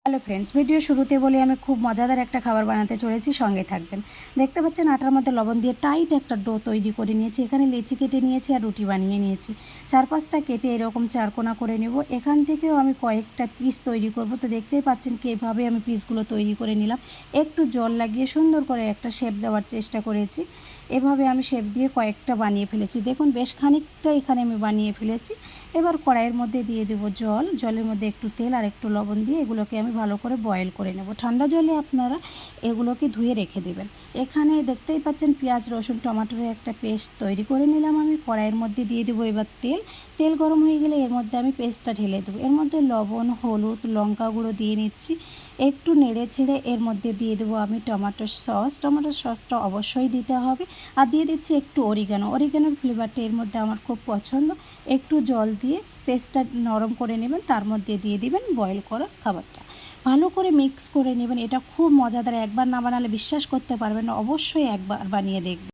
Hello friends, video শুরুতে বলি আমি খুব মজাদার একটা খাবার বানাতে চলেছি, সঙ্গে থাকবেন। দেখতে পাচ্ছেন আটার মধ্যে লবণ দিয়ে টাইট একটা ডো তৈরি করে নিয়েছি। এখানে লেচি কেটে নিয়েছি আর রুটি বানিয়ে নিয়েছি। 4-5টা কেটে এরকম চারকোনা করে নেব। এখান থেকেও আমি কয়েকটা পিস তৈরি করব। তো দেখতেই পাচ্ছেন কীভাবে আমি পিসগুলো তৈরি করে নিলাম। একটু জল লাগিয়ে সুন্দর করে একটা শেপ দেওয়ার চেষ্টা করেছি। এভাবে আমি শেপ দিয়ে কয়েকটা বানিয়ে ফেলেছি। দেখুন বেশ খানিকটা এখানে আমি বানিয়ে ফেলেছি। এবার কড়াইয়ের মধ্যে দিয়ে দেব জল। জলের মধ্যে একটু তেল আর একটু লবণ দিয়ে এগুলোকে আমি ভালো করে বয়েল করে নেব। ঠান্ডা জলে আপনারা এগুলোকে ধুয়ে রেখে দেবেন। এখানে দেখতেই পাচ্ছেন পেঁয়াজ, রসুন, টমেটোর একটা পেস্ট তৈরি করে নিলাম আমি। কড়াইয়ের মধ্যে দিয়ে দেবো এবার তেল। তেল গরম হয়ে গেলে এর মধ্যে আমি পেস্টটা ঢেলে দেবো। এর মধ্যে লবণ, হলুদ, লঙ্কা গুঁড়ো দিয়ে নিচ্ছি। একটু নেড়ে ছেড়ে এর মধ্যে দিয়ে দেবো আমি টমেটোর সস। টমেটোর সসটা অবশ্যই দিতে হবে। আর দিয়ে দিচ্ছি একটু অরিগানোর ফ্লেভারটা এর মধ্যে আমার খুব পছন্দ। একটু জল দিয়ে পেস্টটা নরম করে নেবেন, তার মধ্যে দিয়ে দিবেন বয়েল করা খাবারটা। ভালো করে মিক্স করে নেবেন। এটা খুব মজাদার, একবার না বানালে বিশ্বাস করতে পারবেন না, অবশ্যই একবার বানিয়ে দেখবেন।